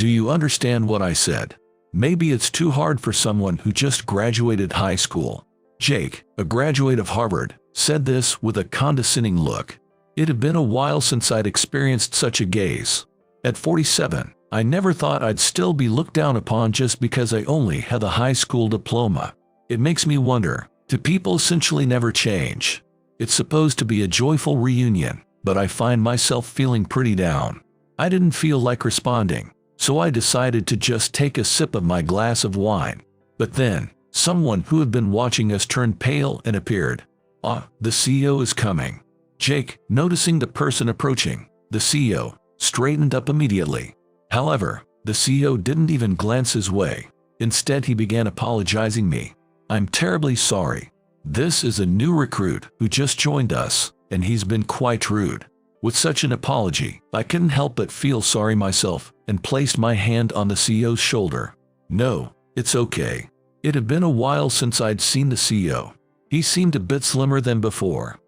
Do you understand what I said? Maybe it's too hard for someone who just graduated high school. Jake, a graduate of Harvard, said this with a condescending look. It had been a while since I'd experienced such a gaze. At 47, I never thought I'd still be looked down upon just because I only had a high school diploma. It makes me wonder, do people essentially never change? It's supposed to be a joyful reunion, but I find myself feeling pretty down. I didn't feel like responding, so I decided to just take a sip of my glass of wine. But then, someone who had been watching us turned pale and appeared. "Ah, the CEO is coming." Jake, noticing the person approaching, the CEO, straightened up immediately. However, the CEO didn't even glance his way. Instead, he began apologizing me. "I'm terribly sorry. This is a new recruit who just joined us, and he's been quite rude." With such an apology, I couldn't help but feel sorry myself and placed my hand on the CEO's shoulder. "No, it's okay." It had been a while since I'd seen the CEO. He seemed a bit slimmer than before.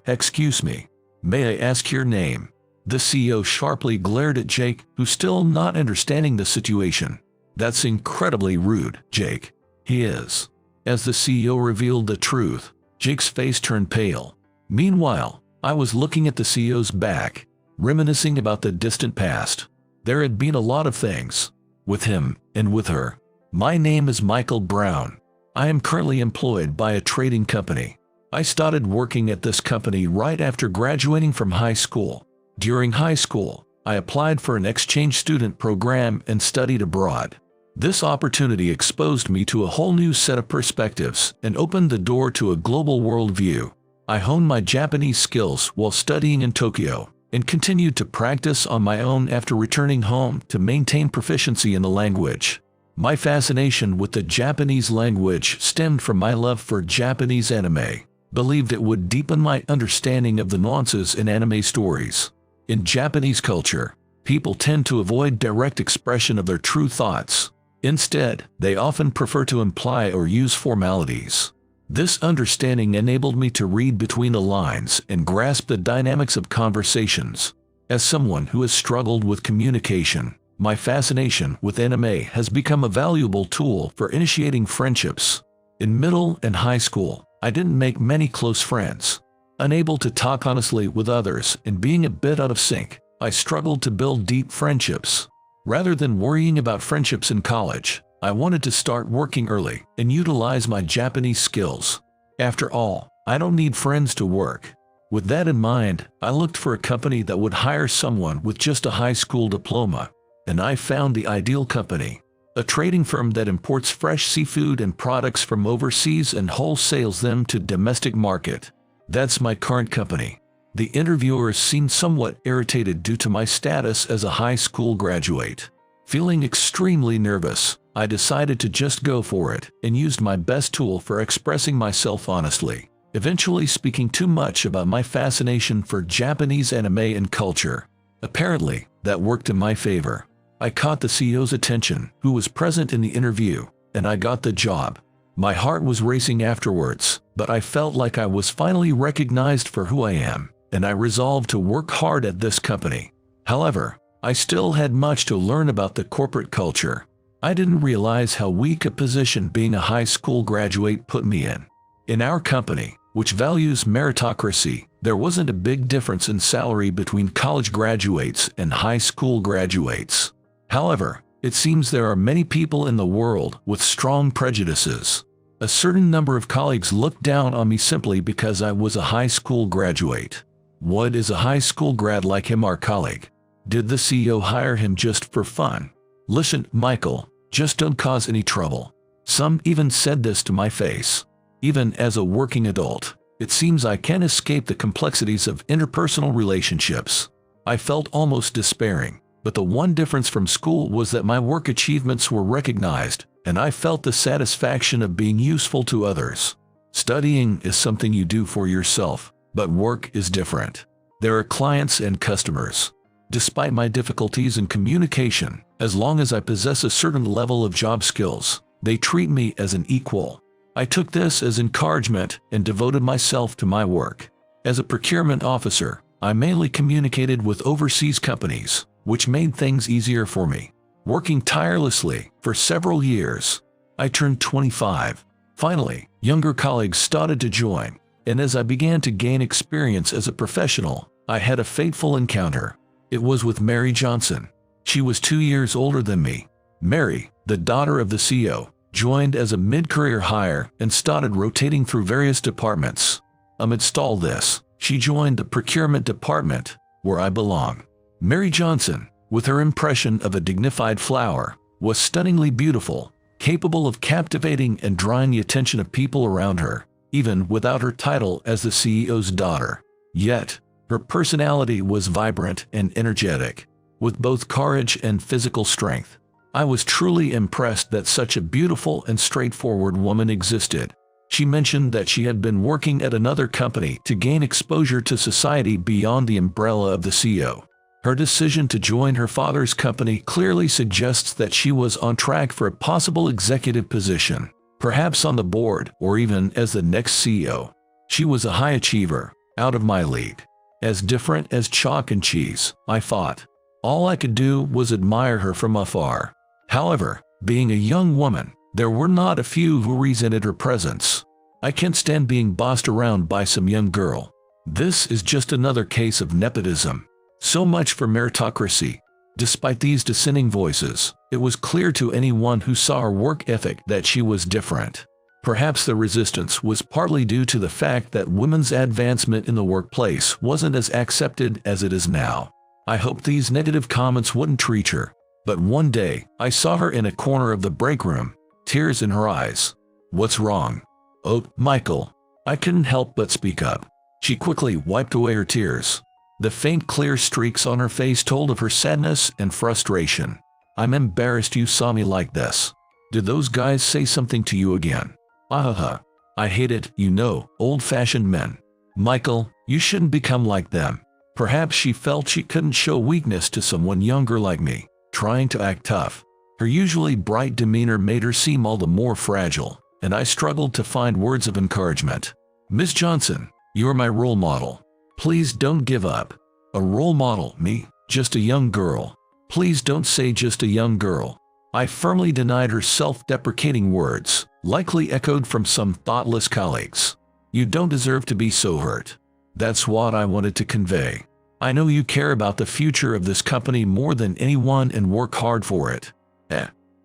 Excuse me. May I ask your name?" The CEO sharply glared at Jake, who still not understanding the situation. "That's incredibly rude, Jake." "He is." As the CEO revealed the truth, Jake's face turned pale. Meanwhile, I was looking at the CEO's back, reminiscing about the distant past. There had been a lot of things. With him, and with her. "My name is Michael Brown. I am currently employed by a trading company. I started working at this company right after graduating from high school. During high school, I applied for an exchange student program and studied abroad. This opportunity exposed me to a whole new set of perspectives and opened the door to a global worldview. I honed my Japanese skills while studying in Tokyo, and continued to practice on my own after returning home to maintain proficiency in the language. My fascination with the Japanese language stemmed from my love for Japanese anime. Believed it would deepen my understanding of the nuances in anime stories. In Japanese culture, people tend to avoid direct expression of their true thoughts. Instead, they often prefer to imply or use formalities. This understanding enabled me to read between the lines and grasp the dynamics of conversations. As someone who has struggled with communication, my fascination with anime has become a valuable tool for initiating friendships. In middle and high school, I didn't make many close friends. Unable to talk honestly with others and being a bit out of sync, I struggled to build deep friendships. Rather than worrying about friendships in college, I wanted to start working early and utilize my Japanese skills. After all, I don't need friends to work. With that in mind, I looked for a company that would hire someone with just a high school diploma, and I found the ideal company. A trading firm that imports fresh seafood and products from overseas and wholesales them to domestic market. That's my current company. The interviewers seemed somewhat irritated due to my status as a high school graduate. Feeling extremely nervous, I decided to just go for it and used my best tool for expressing myself honestly, eventually speaking too much about my fascination for Japanese anime and culture. Apparently, that worked in my favor. I caught the CEO's attention, who was present in the interview, and I got the job. My heart was racing afterwards, but I felt like I was finally recognized for who I am, and I resolved to work hard at this company. However, I still had much to learn about the corporate culture. I didn't realize how weak a position being a high school graduate put me in. In our company, which values meritocracy, there wasn't a big difference in salary between college graduates and high school graduates. However, it seems there are many people in the world with strong prejudices. A certain number of colleagues looked down on me simply because I was a high school graduate. What is a high school grad like him, our colleague? Did the CEO hire him just for fun? Listen, Michael, just don't cause any trouble. Some even said this to my face. Even as a working adult, it seems I can't escape the complexities of interpersonal relationships. I felt almost despairing. But the one difference from school was that my work achievements were recognized, and I felt the satisfaction of being useful to others. Studying is something you do for yourself, but work is different. There are clients and customers. Despite my difficulties in communication, as long as I possess a certain level of job skills, they treat me as an equal. I took this as encouragement and devoted myself to my work. As a procurement officer, I mainly communicated with overseas companies, which made things easier for me. working tirelessly for several years. I turned 25. Finally, younger colleagues started to join, and as I began to gain experience as a professional, I had a fateful encounter. It was with Mary Johnson. She was 2 years older than me. Mary, the daughter of the CEO, joined as a mid-career hire and started rotating through various departments. Amidst all this, she joined the procurement department, where I belong. Mary Johnson, with her impression of a dignified flower, was stunningly beautiful, capable of captivating and drawing the attention of people around her, even without her title as the CEO's daughter. Yet, her personality was vibrant and energetic, with both courage and physical strength. I was truly impressed that such a beautiful and straightforward woman existed. She mentioned that she had been working at another company to gain exposure to society beyond the umbrella of the CEO. Her decision to join her father's company clearly suggests that she was on track for a possible executive position, perhaps on the board or even as the next CEO. She was a high achiever, out of my league. As different as chalk and cheese, I thought. All I could do was admire her from afar. However, being a young woman, there were not a few who resented her presence. I can't stand being bossed around by some young girl. This is just another case of nepotism. So much for meritocracy. Despite these dissenting voices, it was clear to anyone who saw her work ethic that she was different. Perhaps the resistance was partly due to the fact that women's advancement in the workplace wasn't as accepted as it is now. I hoped these negative comments wouldn't reach her, but one day I saw her in a corner of the break room, tears in her eyes. "What's wrong?" "Oh, Michael." I couldn't help but speak up. She quickly wiped away her tears. The faint clear streaks on her face told of her sadness and frustration. "I'm embarrassed you saw me like this. Did those guys say something to you again?" I hate it, you know, old-fashioned men." "Michael, you shouldn't become like them." Perhaps she felt she couldn't show weakness to someone younger like me, trying to act tough. Her usually bright demeanor made her seem all the more fragile, and I struggled to find words of encouragement. "Miss Johnson, you're my role model. Please don't give up." "A role model, me? Just a young girl." "Please don't say just a young girl." I firmly denied her self-deprecating words, likely echoed from some thoughtless colleagues. "You don't deserve to be so hurt." That's what I wanted to convey. "I know you care about the future of this company more than anyone and work hard for it.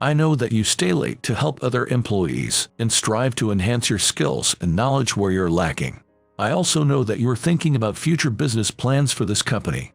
I know that you stay late to help other employees and strive to enhance your skills and knowledge where you're lacking. I also know that you're thinking about future business plans for this company."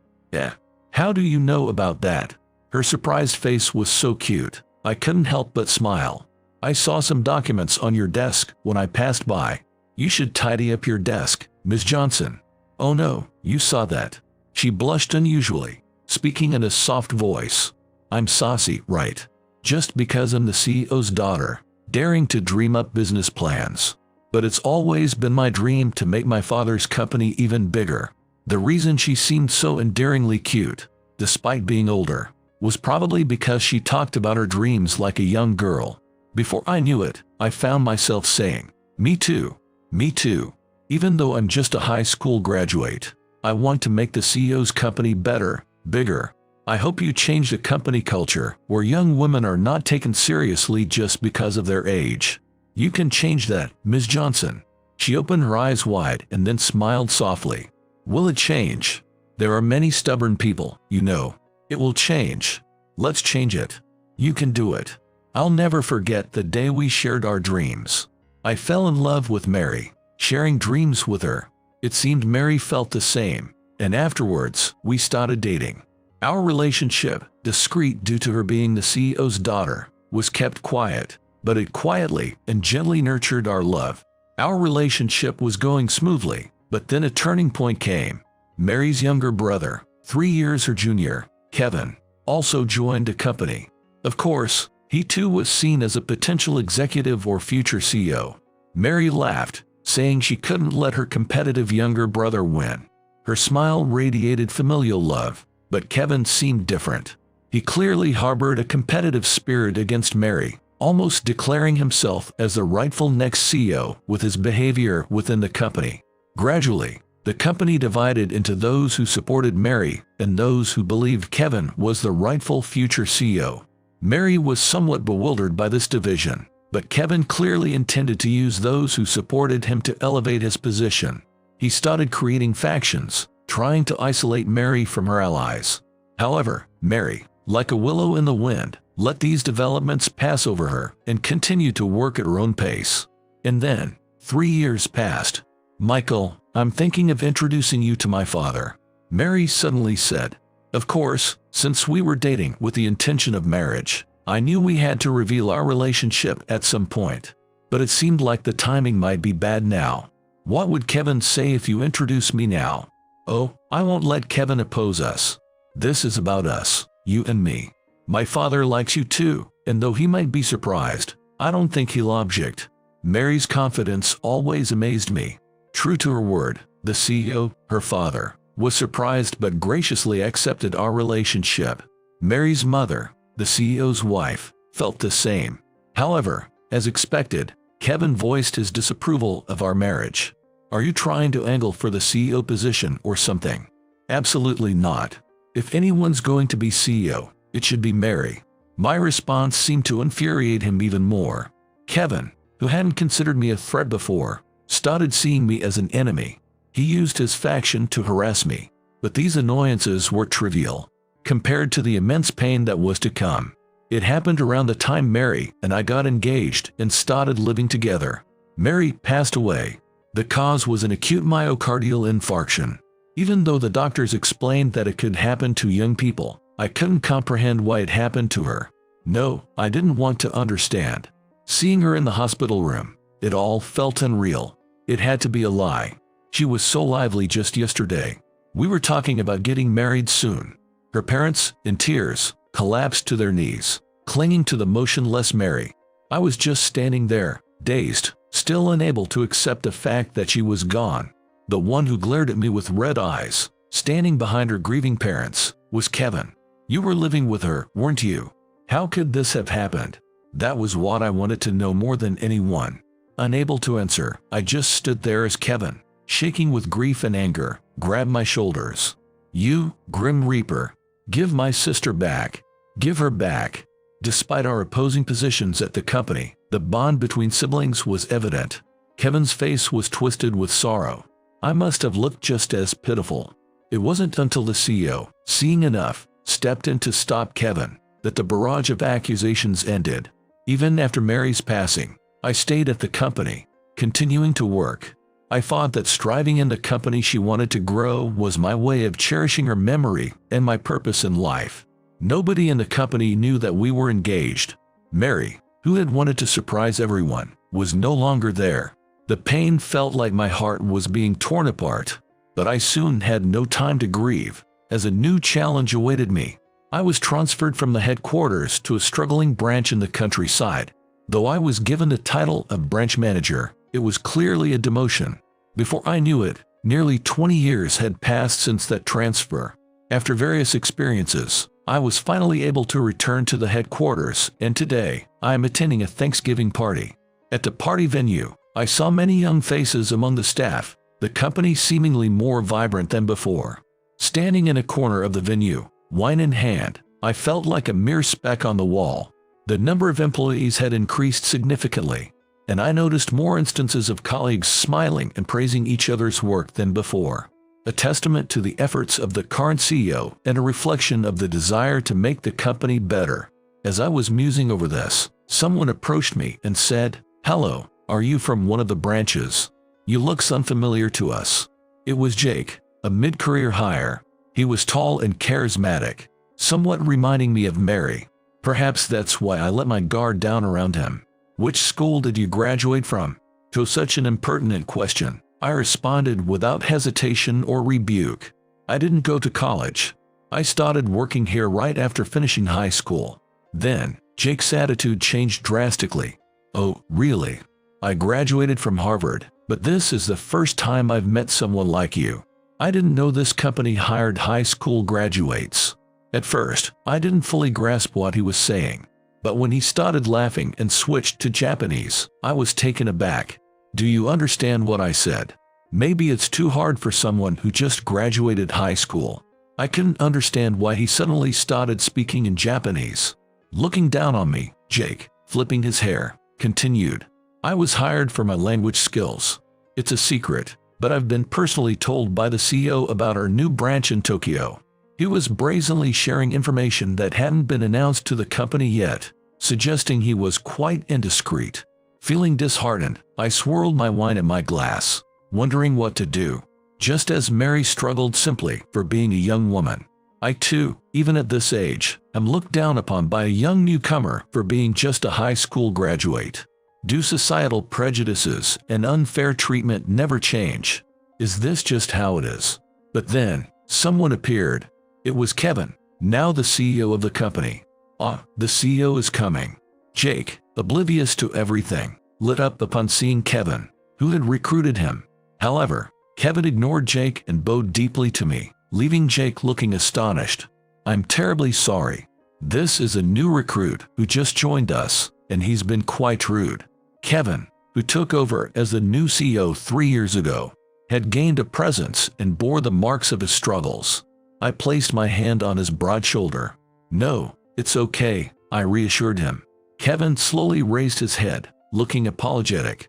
How do you know about that?" Her surprised face was so cute, I couldn't help but smile. "I saw some documents on your desk when I passed by. You should tidy up your desk, Miss Johnson." "Oh no, you saw that." She blushed unusually, speaking in a soft voice. "I'm saucy, right? Just because I'm the CEO's daughter, daring to dream up business plans. But it's always been my dream to make my father's company even bigger." The reason she seemed so endearingly cute, despite being older, was probably because she talked about her dreams like a young girl. Before I knew it, I found myself saying, "Me too. Me too. Even though I'm just a high school graduate, I want to make the CEO's company better, bigger." I hope you change the company culture where young women are not taken seriously just because of their age. You can change that, Ms. Johnson. She opened her eyes wide and then smiled softly. "Will it change? There are many stubborn people, you know. It will change. Let's change it. You can do it." I'll never forget the day we shared our dreams. I fell in love with Mary, sharing dreams with her. It seemed Mary felt the same, and afterwards, we started dating. Our relationship, discreet due to her being the CEO's daughter, was kept quiet, but it quietly and gently nurtured our love. Our relationship was going smoothly, but then a turning point came. Mary's younger brother, 3 years her junior, Kevin, also joined the company. Of course, he too was seen as a potential executive or future CEO. Mary laughed, saying she couldn't let her competitive younger brother win. Her smile radiated familial love, but Kevin seemed different. He clearly harbored a competitive spirit against Mary, almost declaring himself as the rightful next CEO with his behavior within the company. Gradually, the company divided into those who supported Mary and those who believed Kevin was the rightful future CEO. Mary was somewhat bewildered by this division, but Kevin clearly intended to use those who supported him to elevate his position. He started creating factions, trying to isolate Mary from her allies. However, Mary, like a willow in the wind, let these developments pass over her and continued to work at her own pace. And then, 3 years passed. "Michael, I'm thinking of introducing you to my father," Mary suddenly said. Of course, since we were dating with the intention of marriage, I knew we had to reveal our relationship at some point. But it seemed like the timing might be bad now. "What would Kevin say if you introduce me now?" "Oh, I won't let Kevin oppose us. This is about us, you and me. My father likes you too, and though he might be surprised, I don't think he'll object." Mary's confidence always amazed me. True to her word, the CEO, her father, was surprised but graciously accepted our relationship. Mary's mother, the CEO's wife, felt the same. However, as expected, Kevin voiced his disapproval of our marriage. "Are you trying to angle for the CEO position or something?" "Absolutely not. If anyone's going to be CEO, it should be Mary." My response seemed to infuriate him even more. Kevin, who hadn't considered me a threat before, started seeing me as an enemy. He used his faction to harass me, but these annoyances were trivial compared to the immense pain that was to come. It happened around the time Mary and I got engaged and started living together. Mary passed away. The cause was an acute myocardial infarction. Even though the doctors explained that it could happen to young people, I couldn't comprehend why it happened to her. No, I didn't want to understand. Seeing her in the hospital room, it all felt unreal. It had to be a lie. She was so lively just yesterday. We were talking about getting married soon. Her parents, in tears, collapsed to their knees, clinging to the motionless Mary. I was just standing there, dazed, still unable to accept the fact that she was gone. The one who glared at me with red eyes, standing behind her grieving parents, was Kevin. "You were living with her, weren't you? How could this have happened?" That was what I wanted to know more than anyone. Unable to answer, I just stood there as Kevin, shaking with grief and anger, grabbed my shoulders. "You, Grim Reaper, give my sister back. Give her back." Despite our opposing positions at the company, the bond between siblings was evident. Kevin's face was twisted with sorrow. I must have looked just as pitiful. It wasn't until the CEO, seeing enough, stepped in to stop Kevin, that the barrage of accusations ended. Even after Mary's passing, I stayed at the company, continuing to work. I thought that striving in the company she wanted to grow was my way of cherishing her memory and my purpose in life. Nobody in the company knew that we were engaged. Mary, who had wanted to surprise everyone, was no longer there. The pain felt like my heart was being torn apart, but I soon had no time to grieve, as a new challenge awaited me. I was transferred from the headquarters to a struggling branch in the countryside. Though I was given the title of branch manager, it was clearly a demotion. Before I knew it, nearly 20 years had passed since that transfer. After various experiences, I was finally able to return to the headquarters, and today, I am attending a Thanksgiving party. At the party venue, I saw many young faces among the staff, the company seemingly more vibrant than before. Standing in a corner of the venue, wine in hand, I felt like a mere speck on the wall. The number of employees had increased significantly, and I noticed more instances of colleagues smiling and praising each other's work than before. A testament to the efforts of the current CEO and a reflection of the desire to make the company better. As I was musing over this, someone approached me and said, "Hello, are you from one of the branches? You look unfamiliar to us." It was Jake, a mid-career hire. He was tall and charismatic, somewhat reminding me of Mary. Perhaps that's why I let my guard down around him. "Which school did you graduate from?" To such an impertinent question, I responded without hesitation or rebuke. "I didn't go to college. I started working here right after finishing high school." Then, Jake's attitude changed drastically. "Oh, really? I graduated from Harvard, but this is the first time I've met someone like you. I didn't know this company hired high school graduates." At first, I didn't fully grasp what he was saying, but when he started laughing and switched to Japanese, I was taken aback. "Do you understand what I said? Maybe it's too hard for someone who just graduated high school." I couldn't understand why he suddenly started speaking in Japanese. Looking down on me, Jake, flipping his hair, continued. I was hired for my language skills. It's a secret, but I've been personally told by the CEO about our new branch in Tokyo. He was brazenly sharing information that hadn't been announced to the company yet, suggesting he was quite indiscreet. Feeling disheartened, I swirled my wine in my glass, wondering what to do. Just as Mary struggled simply for being a young woman, I too, even at this age, am looked down upon by a young newcomer for being just a high school graduate. Do societal prejudices and unfair treatment never change? Is this just how it is? But then, someone appeared. It was Kevin, now the CEO of the company. The CEO is coming. Jake, oblivious to everything, lit up upon seeing Kevin, who had recruited him. However, Kevin ignored Jake and bowed deeply to me, leaving Jake looking astonished. I'm terribly sorry. This is a new recruit who just joined us, and he's been quite rude. Kevin, who took over as the new CEO 3 years ago, had gained a presence and bore the marks of his struggles. I placed my hand on his broad shoulder. No, it's okay, I reassured him. Kevin slowly raised his head, looking apologetic.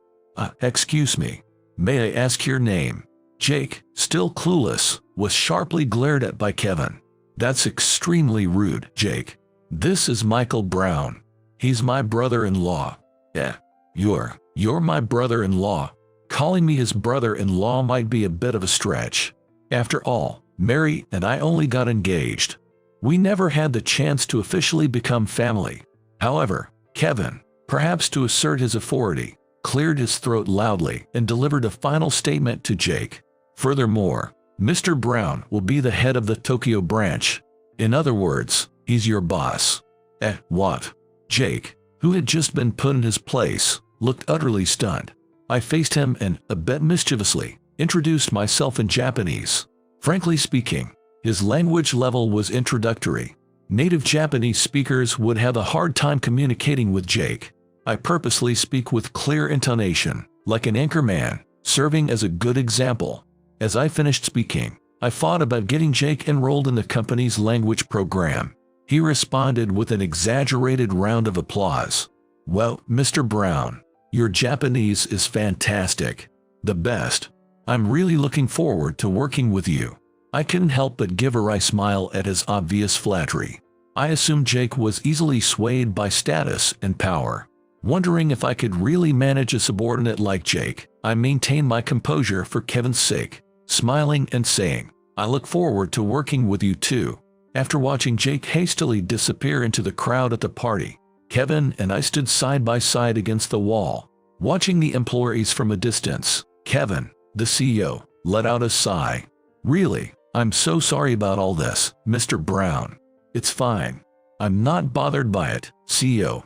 Excuse me. May I ask your name? Jake, still clueless, was sharply glared at by Kevin. That's extremely rude, Jake. This is Michael Brown. He's my brother-in-law. You're my brother-in-law. Calling me his brother-in-law might be a bit of a stretch. After all, Mary and I only got engaged. We never had the chance to officially become family. However, Kevin, perhaps to assert his authority, cleared his throat loudly and delivered a final statement to Jake. Furthermore, Mr. Brown will be the head of the Tokyo branch. In other words, he's your boss. What? Jake, who had just been put in his place, looked utterly stunned. I faced him and, a bit mischievously, introduced myself in Japanese. Frankly speaking, his language level was introductory. Native Japanese speakers would have a hard time communicating with Jake. I purposely speak with clear intonation, like an anchorman, serving as a good example. As I finished speaking, I thought about getting Jake enrolled in the company's language program. He responded with an exaggerated round of applause. Well, Mr. Brown, your Japanese is fantastic. The best. I'm really looking forward to working with you. I couldn't help but give a wry smile at his obvious flattery. I assumed Jake was easily swayed by status and power. Wondering if I could really manage a subordinate like Jake, I maintained my composure for Kevin's sake, smiling and saying, I look forward to working with you too. After watching Jake hastily disappear into the crowd at the party, Kevin and I stood side by side against the wall, watching the employees from a distance. Kevin, the CEO, let out a sigh. Really, I'm so sorry about all this, Mr. Brown. It's fine. I'm not bothered by it, CEO.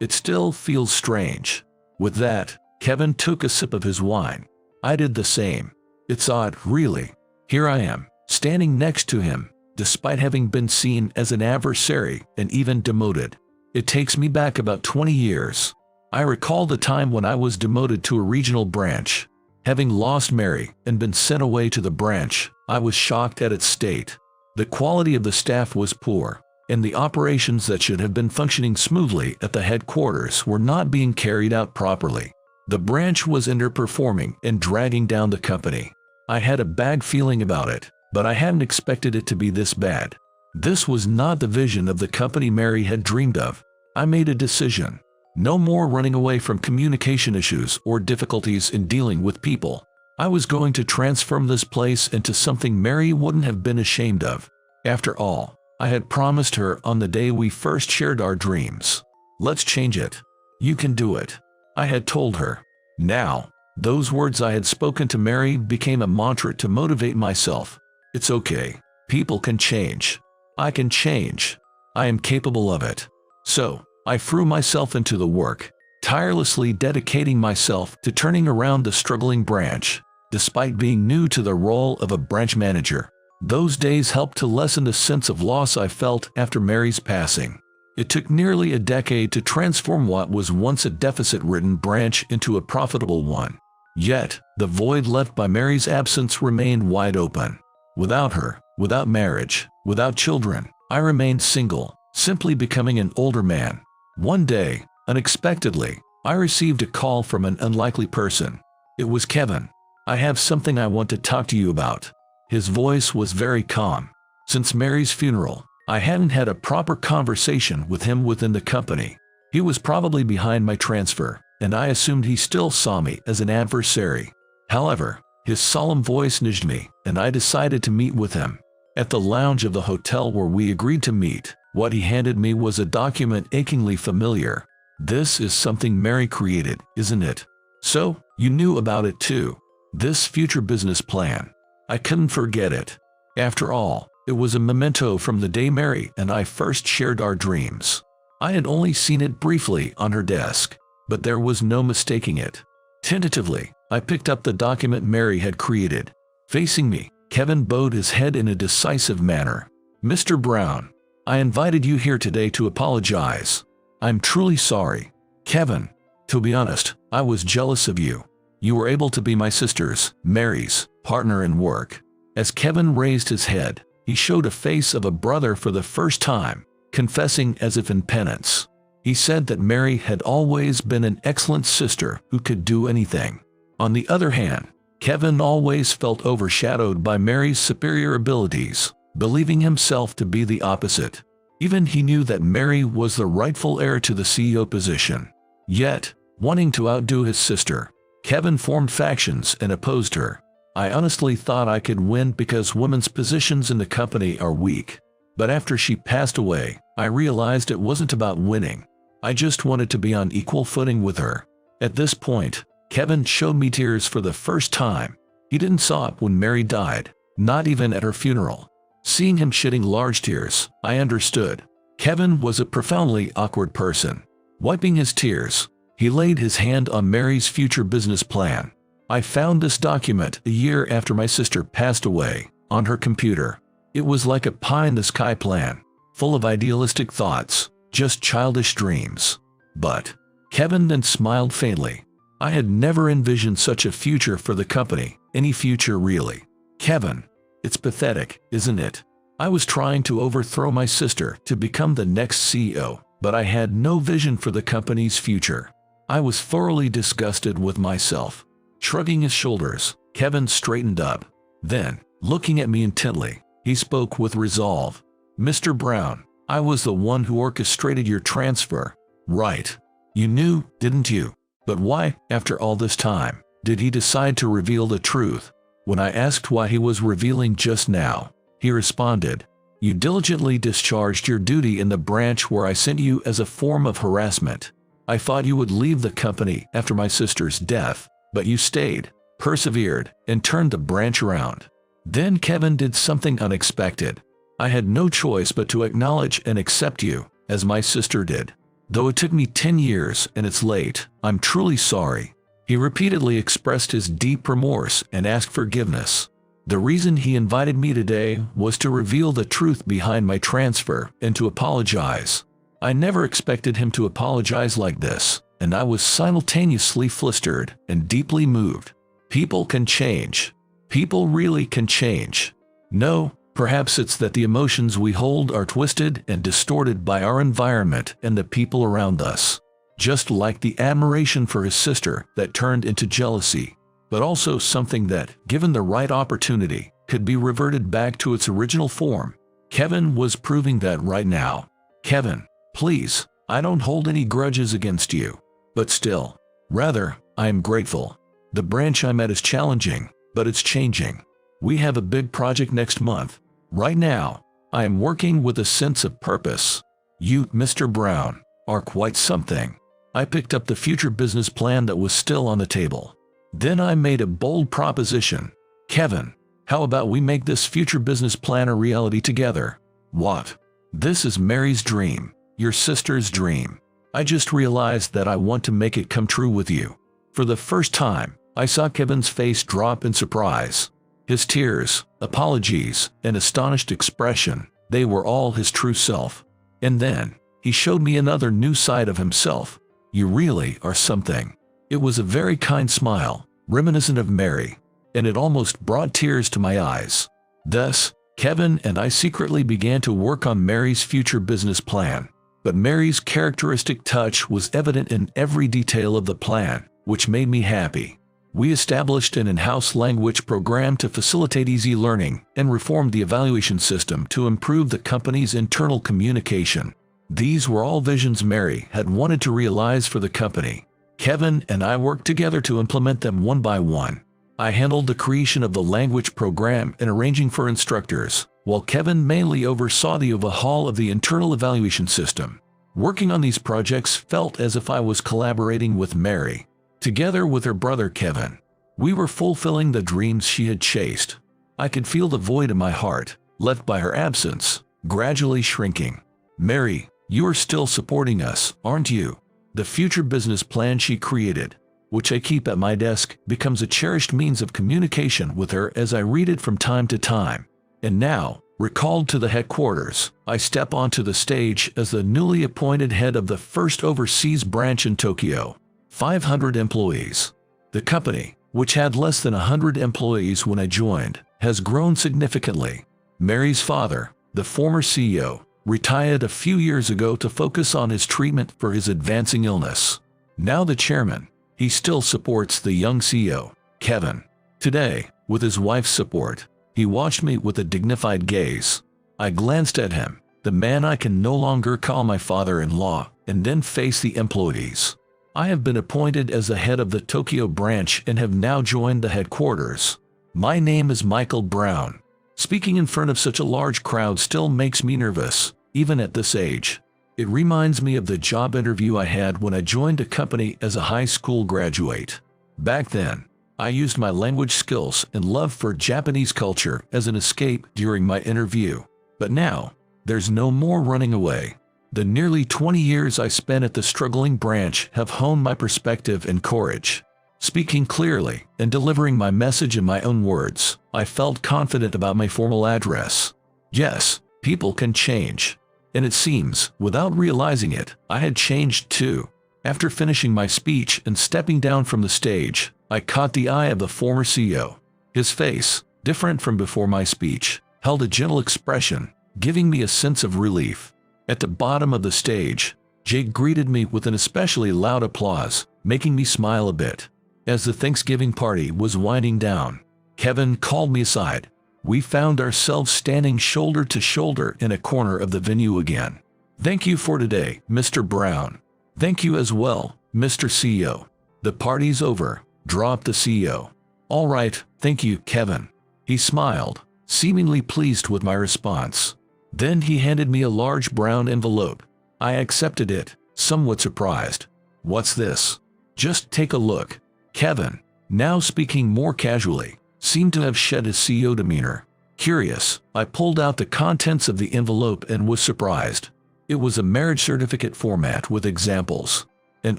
It still feels strange. With that, Kevin took a sip of his wine. I did the same. It's odd, really. Here I am, standing next to him, despite having been seen as an adversary and even demoted. It takes me back about 20 years. I recall the time when I was demoted to a regional branch. Having lost Mary and been sent away to the branch, I was shocked at its state. The quality of the staff was poor, and the operations that should have been functioning smoothly at the headquarters were not being carried out properly. The branch was underperforming and dragging down the company. I had a bad feeling about it, but I hadn't expected it to be this bad. This was not the vision of the company Mary had dreamed of. I made a decision. No more running away from communication issues or difficulties in dealing with people. I was going to transform this place into something Mary wouldn't have been ashamed of. After all, I had promised her on the day we first shared our dreams. Let's change it. You can do it. I had told her. Now, those words I had spoken to Mary became a mantra to motivate myself. It's okay. People can change. I can change. I am capable of it. So, I threw myself into the work, tirelessly dedicating myself to turning around the struggling branch. Despite being new to the role of a branch manager, those days helped to lessen the sense of loss I felt after Mary's passing. It took nearly a decade to transform what was once a deficit-ridden branch into a profitable one. Yet, the void left by Mary's absence remained wide open. Without her, without marriage, without children, I remained single, simply becoming an older man. One day, unexpectedly, I received a call from an unlikely person. It was Kevin. "I have something I want to talk to you about." His voice was very calm. Since Mary's funeral, I hadn't had a proper conversation with him within the company. He was probably behind my transfer, and I assumed he still saw me as an adversary. However, his solemn voice nudged me, and I decided to meet with him. At the lounge of the hotel where we agreed to meet, what he handed me was a document achingly familiar. "This is something Mary created, isn't it? So, you knew about it too. This future business plan." I couldn't forget it. After all, it was a memento from the day Mary and I first shared our dreams. I had only seen it briefly on her desk, but there was no mistaking it. Tentatively, I picked up the document Mary had created. Facing me, Kevin bowed his head in a decisive manner. "Mr. Brown, I invited you here today to apologize. I'm truly sorry. Kevin, to be honest, I was jealous of you. You were able to be my sister's, Mary's, partner in work." As Kevin raised his head, he showed a face of a brother for the first time, confessing as if in penance. He said that Mary had always been an excellent sister who could do anything. On the other hand, Kevin always felt overshadowed by Mary's superior abilities, believing himself to be the opposite. Even he knew that Mary was the rightful heir to the CEO position. Yet, wanting to outdo his sister, Kevin formed factions and opposed her. I honestly thought I could win because women's positions in the company are weak. But after she passed away, I realized it wasn't about winning. I just wanted to be on equal footing with her. At this point, Kevin showed me tears for the first time. He didn't sob when Mary died, not even at her funeral. Seeing him shedding large tears, I understood. Kevin was a profoundly awkward person. Wiping his tears, he laid his hand on Mary's future business plan. I found this document a year after my sister passed away, on her computer. It was like a pie-in-the-sky plan, full of idealistic thoughts, just childish dreams. But Kevin then smiled faintly. I had never envisioned such a future for the company, any future really. "Kevin, it's pathetic, isn't it? I was trying to overthrow my sister to become the next CEO, but I had no vision for the company's future. I was thoroughly disgusted with myself." Shrugging his shoulders, Kevin straightened up. Then, looking at me intently, he spoke with resolve. "Mr. Brown, I was the one who orchestrated your transfer, right? You knew, didn't you? But why, after all this time, did he decide to reveal the truth?" When I asked why he was revealing just now, he responded, "You diligently discharged your duty in the branch where I sent you as a form of harassment. I thought you would leave the company after my sister's death, but you stayed, persevered, and turned the branch around." Then Kevin did something unexpected. "I had no choice but to acknowledge and accept you, as my sister did. Though it took me 10 years and it's late, I'm truly sorry." He repeatedly expressed his deep remorse and asked forgiveness. The reason he invited me today was to reveal the truth behind my transfer and to apologize. I never expected him to apologize like this, and I was simultaneously flustered and deeply moved. People can change. People really can change. No, perhaps it's that the emotions we hold are twisted and distorted by our environment and the people around us. Just like the admiration for his sister that turned into jealousy, but also something that, given the right opportunity, could be reverted back to its original form. Kevin was proving that right now. "Kevin, please, I don't hold any grudges against you. But still, rather, I am grateful. The branch I'm at is challenging, but it's changing. We have a big project next month. Right now, I am working with a sense of purpose. You, Mr. Brown, are quite something." I picked up the future business plan that was still on the table. Then I made a bold proposition. "Kevin, how about we make this future business plan a reality together?" "What? This is Mary's dream, your sister's dream. I just realized that I want to make it come true with you." For the first time, I saw Kevin's face drop in surprise. His tears, apologies, and astonished expression, they were all his true self. And then, he showed me another new side of himself. "You really are something." It was a very kind smile, reminiscent of Mary, and it almost brought tears to my eyes. Thus, Kevin and I secretly began to work on Mary's future business plan. But Mary's characteristic touch was evident in every detail of the plan, which made me happy. We established an in-house language program to facilitate easy learning and reformed the evaluation system to improve the company's internal communication. These were all visions Mary had wanted to realize for the company. Kevin and I worked together to implement them one by one. I handled the creation of the language program and arranging for instructors, while Kevin mainly oversaw the overhaul of the internal evaluation system. Working on these projects felt as if I was collaborating with Mary, together with her brother Kevin. We were fulfilling the dreams she had chased. I could feel the void in my heart, left by her absence, gradually shrinking. Mary, you are still supporting us, aren't you? The future business plan she created, which I keep at my desk, becomes a cherished means of communication with her as I read it from time to time. And now, recalled to the headquarters, I step onto the stage as the newly appointed head of the first overseas branch in Tokyo. 500 employees. The company, which had less than 100 employees when I joined, has grown significantly. Mary's father, the former CEO, retired a few years ago to focus on his treatment for his advancing illness. Now the chairman, he still supports the young CEO, Kevin. Today, with his wife's support, he watched me with a dignified gaze. I glanced at him, the man I can no longer call my father-in-law, and then faced the employees. I have been appointed as the head of the Tokyo branch and have now joined the headquarters. My name is Michael Brown. Speaking in front of such a large crowd still makes me nervous, even at this age. It reminds me of the job interview I had when I joined a company as a high school graduate. Back then, I used my language skills and love for Japanese culture as an escape during my interview. But now, there's no more running away. The nearly 20 years I spent at the struggling branch have honed my perspective and courage. Speaking clearly and delivering my message in my own words, I felt confident about my formal address. Yes, people can change. And it seems, without realizing it, I had changed too. After finishing my speech and stepping down from the stage, I caught the eye of the former CEO. His face, different from before my speech, held a gentle expression, giving me a sense of relief. At the bottom of the stage, Jake greeted me with an especially loud applause, making me smile a bit. As the Thanksgiving party was winding down, Kevin called me aside. We found ourselves standing shoulder to shoulder in a corner of the venue again. Thank you for today, Mr. Brown. Thank you as well, Mr. CEO. The party's over, dropped the CEO. All right, thank you, Kevin. He smiled, seemingly pleased with my response. Then he handed me a large brown envelope. I accepted it, somewhat surprised. What's this? Just take a look. Kevin, now speaking more casually, seemed to have shed his CEO demeanor. Curious, I pulled out the contents of the envelope and was surprised. It was a marriage certificate format with examples, and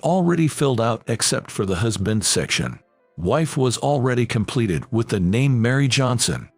already filled out except for the husband section. Wife was already completed with the name Mary Johnson.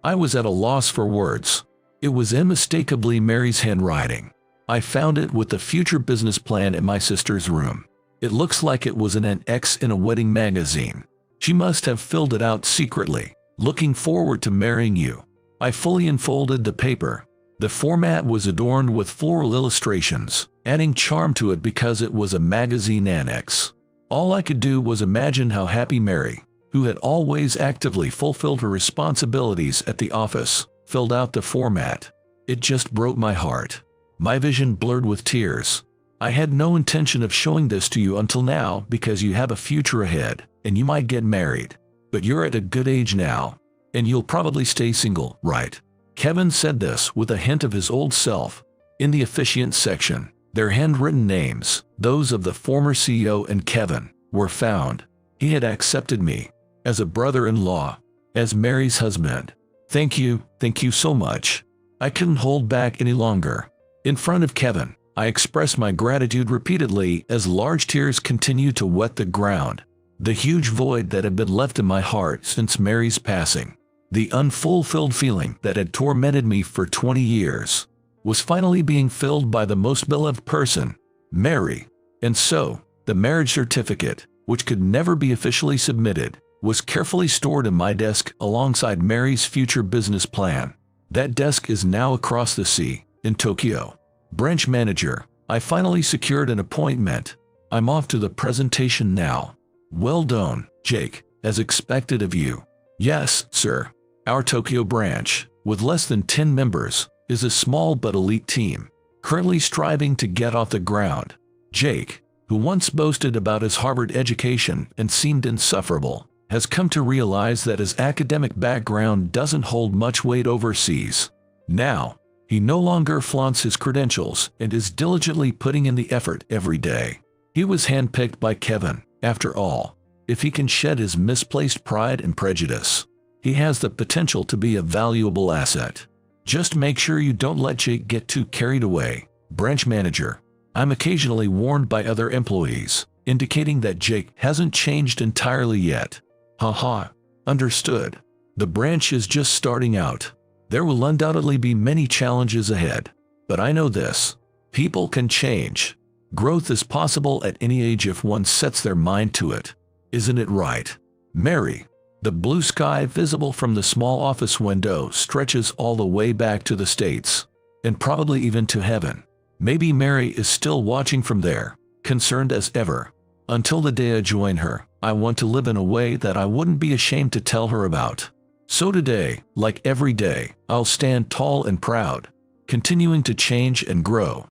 I was at a loss for words. It was unmistakably Mary's handwriting. I found it with the future business plan in my sister's room. It looks like it was an X in a wedding magazine. She must have filled it out secretly. Looking forward to marrying you. I fully unfolded the paper. The format was adorned with floral illustrations, adding charm to it because it was a magazine annex. All I could do was imagine how happy Mary, who had always actively fulfilled her responsibilities at the office, filled out the format. It just broke my heart. My vision blurred with tears. I had no intention of showing this to you until now because you have a future ahead, and you might get married. But you're at a good age now, and you'll probably stay single, right? Kevin said this with a hint of his old self. In the officiant section, their handwritten names, those of the former CEO and Kevin, were found. He had accepted me as a brother-in-law, as Mary's husband. Thank you so much. I couldn't hold back any longer. In front of Kevin, I expressed my gratitude repeatedly as large tears continued to wet the ground. The huge void that had been left in my heart since Mary's passing, the unfulfilled feeling that had tormented me for 20 years, was finally being filled by the most beloved person, Mary. And so, the marriage certificate, which could never be officially submitted, was carefully stored in my desk alongside Mary's future business plan. That desk is now across the sea, in Tokyo. Branch manager, I finally secured an appointment. I'm off to the presentation now. Well done, Jake, as expected of you. Yes, sir. Our Tokyo branch, with less than 10 members, is a small but elite team, currently striving to get off the ground. Jake, who once boasted about his Harvard education and seemed insufferable, has come to realize that his academic background doesn't hold much weight overseas. Now, he no longer flaunts his credentials and is diligently putting in the effort every day. He was handpicked by Kevin, after all. If he can shed his misplaced pride and prejudice, he has the potential to be a valuable asset. Just make sure you don't let Jake get too carried away. Branch manager, I'm occasionally warned by other employees, indicating that Jake hasn't changed entirely yet. Haha, understood. The branch is just starting out. There will undoubtedly be many challenges ahead. But I know this. People can change. Growth is possible at any age if one sets their mind to it. Isn't it right? Mary. The blue sky visible from the small office window stretches all the way back to the States, and probably even to heaven. Maybe Mary is still watching from there, concerned as ever. Until the day I join her, I want to live in a way that I wouldn't be ashamed to tell her about. So today, like every day, I'll stand tall and proud, continuing to change and grow.